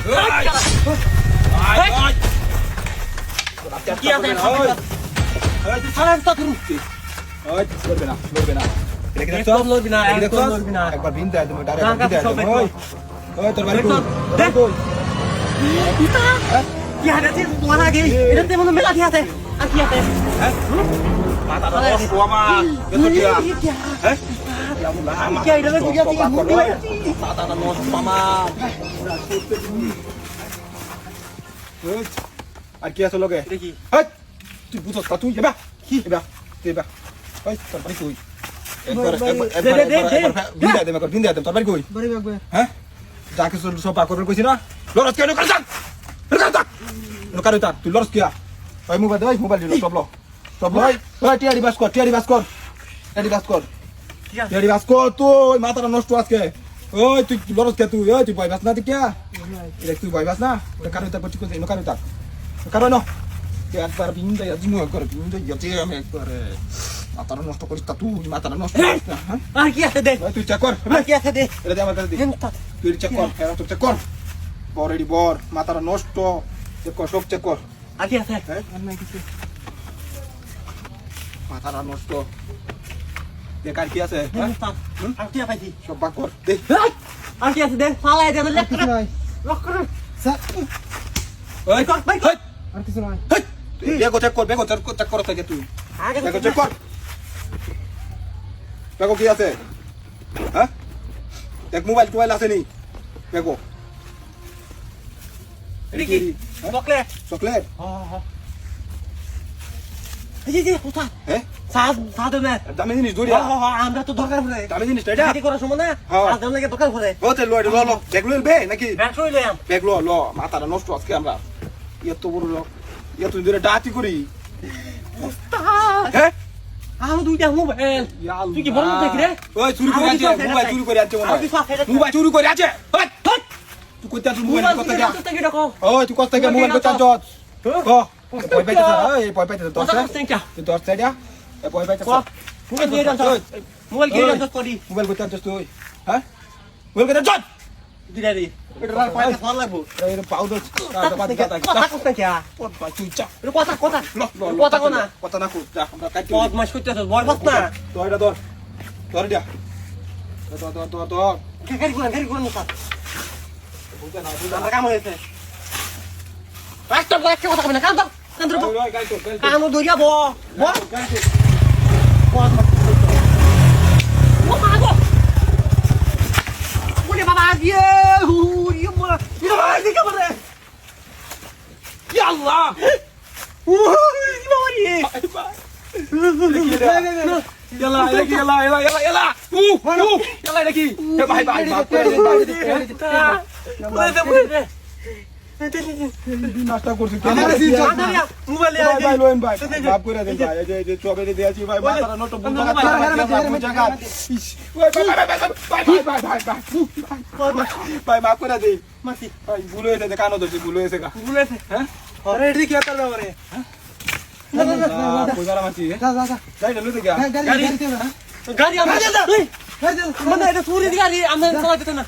কি আছে একবার ভিনতে তুমি ডাইরেক্ট তোর বাড়ি কি হারাতে তোমার আগে এটাতে মনে মেলা কি আছে আর কি আছে হ্যাঁ মাথা নষ্ট আমার কত কি হ্যাঁ কি এটা কি আছে মাথা নষ্ট আমার আর কি আছে লগে দেখি হেই তুই বুঝছ তুই এবা কি এবা ওই তোর বাড়ি কই একবার বিন্দা দে তোর বাড়ি কই হ্যাঁ যাকে সব পাক করে কইছি না লরস কেন করে যান লোকারে তা তুই লরস কিয়া ওই মোবাইল দিল সব লই ওই টিয়ারি বাস কর তুই মাথাটা নষ্ট আজকে ওই তুই লরস কে তুই ভয় বাস না তুই কিয়া তুই ভয় বাস না কারণ তা করছিস লোকারে তা কারণ না তুই একবার বিন্দা জিমু করে বিন্দা ইয়াতে আমি একবার মাথাটা নষ্ট করিস তা তুই মাথাটা নষ্ট করিস না হ্যাঁ আর কি আছে দে তুই চেক কর আর কি আছে দে এটা দে আমার কাছে দে তুই চেক কর হ্যাঁ তুই চেক কর বর মাথাটা নষ্ট চেক কর সব চেক কর আর কি আছে হ্যাঁ মাথাটা নষ্ট বেকার কি আছে আর কি পাইছি সব বাক কর দে আর কি আছে দে ফালাই দে লক করে ওই ভাই আর কিছু নাই বেগো চেক কর থেকে তুই আগে বেগো চেক কর বেগো কি আছে হ্যাঁ দেখ মোবাইল আছে নি বেগো দেখি চকলেট চকলেট এই যে কোথা হ্যাঁ সাদ না দামি জিনিস দৌড়িয়া আমরা তো দরকার পড়ে দামি জিনিস এটা কি করার সময় না আর দাম লাগে দরকার পড়ে ওতে লো ব্যাগ লো বে নাকি ব্যাগ লই লইম ব্যাগ লো মাথাটা নষ্ট আজকে আমরা এত বড় লোক এত দূরে ডাটি করি হ্যাঁ আহ দুইটা মোবাইল তুই কি বড় দেখি রে ওই চুরি করে আছে মোবাইল চুরি করে আছে মনে হয় মোবাইল চুরি করে আছে ওই তুই কইতা তুই মোবাইল কত টাকা ওই তুই কত টাকা মোবাইল কত চাচ্ছ ও পয় পাইতে ওই পয় পাইতে দশ তুই 10 টাকা এ পয় পাইতে মোবাইল দিয়ে যান মোবাইল দিয়ে যান করি মোবাইল কত চাচ্ছ তুই হ্যাঁ মোবাইল কত চাচ্ছ দিরা দি এটা রাখ পয়সা ফল লাগবো এই পাউ দছ কথা কত কি পদ পাই তুই চা কথা কথা না কর যা আমরা কাটি পদ মাস করতেছ বড় বাস না তোর দিয়া তোর গাড়ি কোন না বুঝা না আমরা কাম হয়েছে একটা কথা কই না কাম দাও কাম দরিয়া বো ও মা গো ওরে বাবা দিয়ে হুরি মোরা এটা ভাই দিকে বলে ইয়া আল্লাহ ওই বাবারি Yalla. Yalla lagi. Bye. নাস্তা করছি মোবাইল ভাই লোন ভাই বাপ করে দেন ভাই এই যে চকলেট দিয়েছি ভাই মাথাটা নষ্ট বন্ধ জায়গা ভাই মাফ করে দেই মাসি ভাই ভুল হয়েছে কানো ধরছি ভুল হয়েছে হ্যাঁ আরে এডি কি করতে হবে না কইরা মাছি যাই না লুতে গিয়া গাড়ি আমরা মানে এটা চুরি গাড়ি আমরা চালাতে না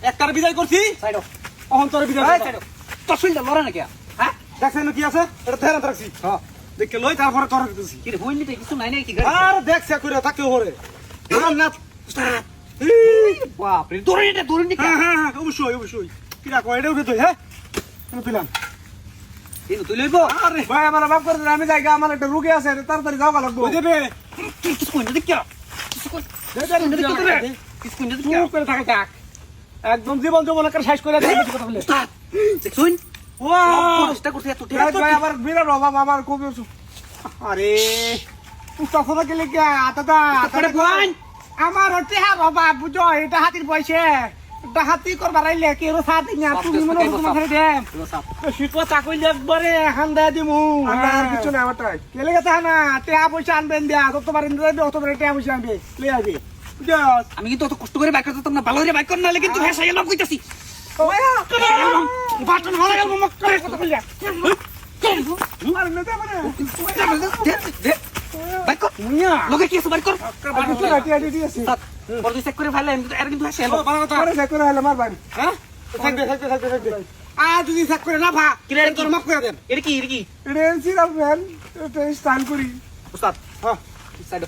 একটার বিদায় করছি অহন্তর বিদায় তোর শুনলাম লড়া নাকি হ্যাঁ দেখছেন কি আছে এটা ধ্যান রাখছি হ্যাঁ দেখে লই তারপরে তোর দিতেছি কি রে হইনি তো কিছু নাই নাকি আর দেখছ করে থাকতে হবে নাম না বাপ রে দৌড়ি হ্যাঁ অবশ্যই কি রাখো এটা উঠে তুই হ্যাঁ আমি পেলাম কিন্তু তুই লইব আরে ভাই আমার মাফ করে দেন আমি জায়গা আমার একটা রোগী আছে তাড়াতাড়ি যাওয়া লাগবে ওই দেবে কিছু কই না দেখ কিছু কই কিছু কই না চুপ করে থাকে থাক একদম জীবন যৌবন করে শেষ করে দেয় বেশি কথা বলে শুন ওয়াও চেষ্টা করতে এত ভাই আমার বিরাট অভাব আমার খুব আরে উস্তাদ গেলে কি আতা করে কোন আমার হচ্ছে হ্যাঁ বাবা বুঝো এটা হাতির পয়সা এটা হাতি করবার আইলে কি রো সাথ না তুমি মনে করো তোমার ঘরে দেম শিকো চাকইলে একবারে হান দা দিমু আর কিছু না আমারটাই কেলে গেছে না টেয়া পয়সা আনবেন দিয়া যতবার ইন্দ্র দেবে ততবার টেয়া পয়সা আনবে লই আইবে বুঝছ আমি কিন্তু অত কষ্ট করে বাইক করতে না ভালো করে বাইক কর নালে কিন্তু হেসাই এলাম কইতাছি বাটন হলা গেল মক করে কথা কইয়া আর নেতে মানে বাইক কর মুইয়া লোকে কি আছে বাইক কর আর কিছু না টিয়া টিয়া আছে বড় চেক করে ফেলে এর কিন্তু হেসাই এলাম করে চেক করে হলো মার ভাই হ্যাঁ থাকবে যদি চেক করে না ভা ক্লিয়ার তোর মাফ করে দেন এটা কি রেন্সি রাখবেন এটা স্টাইল করি উস্তাদ হ্যাঁ সাইড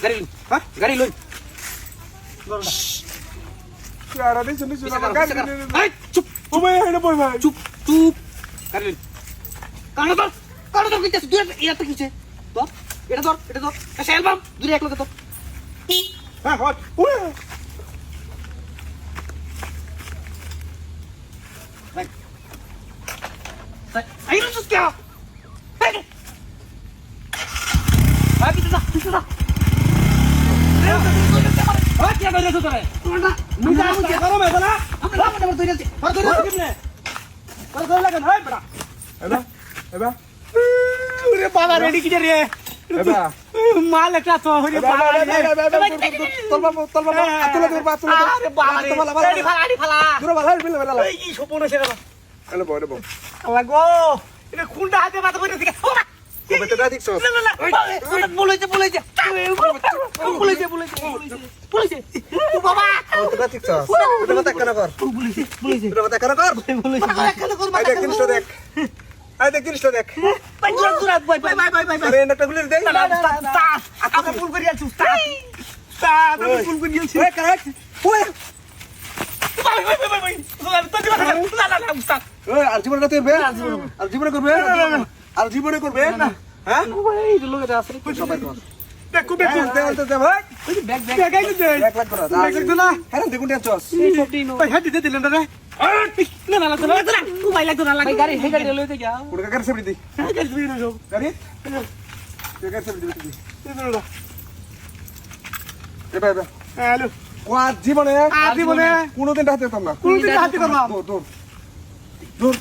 গাড়ি লই হ্যাঁ গাড়ি লই আর আরে শুনি শুনি আমার গাড়ি এই চুপ ও ভাই এটা বই ভাই চুপ গাড়ি লই কারণ তো কইতাছি দুই এটা কিছে তো এটা ধর হেসাই এলাম দুই এক লগে তো হ্যাঁ হট ওই Ay, no sus क्या? Ay, कितना? Ay, क्या कर रहे हो तुम? मुझे करो मैं बोला। हम लोग तो तुझे और तुझे कितने? कर लगा ना बड़ा। এবা अरे बाबा रेडी कीजिए रे। এবা माल लगता तो हो रे बाबा। তোর বাবা আতুলা তোর বাবা अरे बाबा रे। रेडी फाला। তোর বাবা বিলে বেলা এই কি সপনে সেটা। এলো বড় বড় লাগো। এটা কোনটা হাতে মাথা কইতে দিকে। কবে তো দেখছ না বলেছে ও বাবা তো দেখছ এটা কথা কেন কর বলেছে এটা কথা কেন কর আই দেখ জিনিসটা দেখ আই দেখ জিনিসটা দেখ বাই আরে একটা গুলি দেই আপনি ফুল করে আছো স্টার্ট আমি ফুল করে আছি ওই কারেক্ট ওই বাই ওই আর জীবনটা তোর বে আর জীবনে করবে আর জীবনে করবে হ্যাঁ লোকে আছে সবাই কর দেখো দেওয়াল তো দে ভাই ব্যাগ এক লাখ করা দেখ না হ্যাঁ দেখুন টেনছস ভাই হাত দিতে দিলেন দাদা না ও ভাই লাগতো না লাগে গাড়ি লইতে যাও কুড়কা করে সেবড়ি দি গাড়ি তুই না গাড়ি কে করে সেবড়ি দি এবা এবা হ্যালো কোয়া জীবনে জীবনে কোনোদিন রাতে করতাম না কোনদিন হাতে করলাম দূর দূর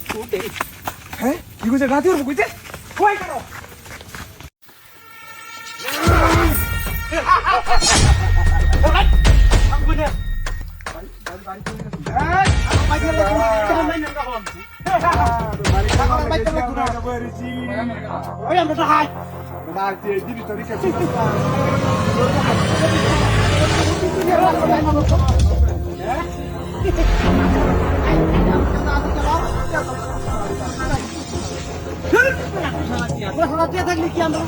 হ্যাঁ কি কইছে রাতে করব কইছে কই করো ওই আমরা তো হাই থাকলে কি আমরা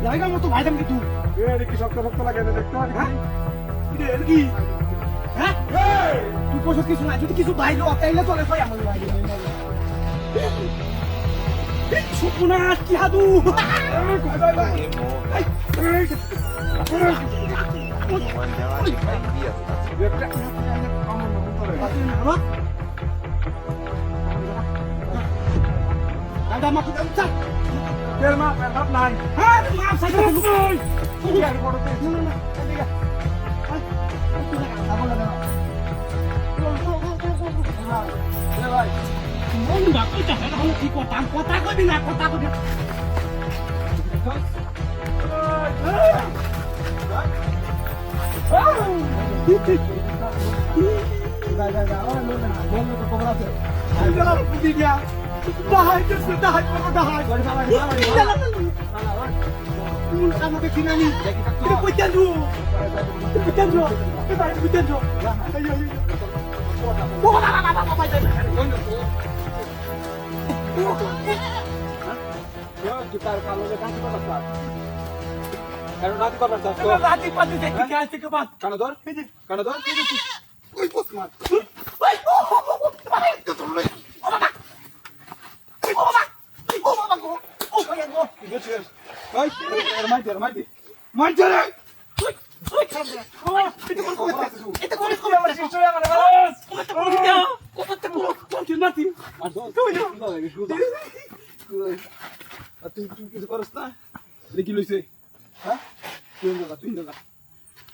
জায়গা মতো ভাই দাম কিন্তু কি শক্ত শক্ত লাগে দেখতে কি হ্যাঁ তুই পয়সা কিছু নাই যদি কিছু বাইরে তাইলে চলে ভাই আমার ভাই সুপুনা কি হাদু Ada mak kita ucap. Kelma, maaf nai. Hah, maaf saya dulu. Iya, di foto itu. Oh, enggak kita kalau di kota kok di kota kok dia.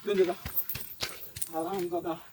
Tunjuk. Arang kata.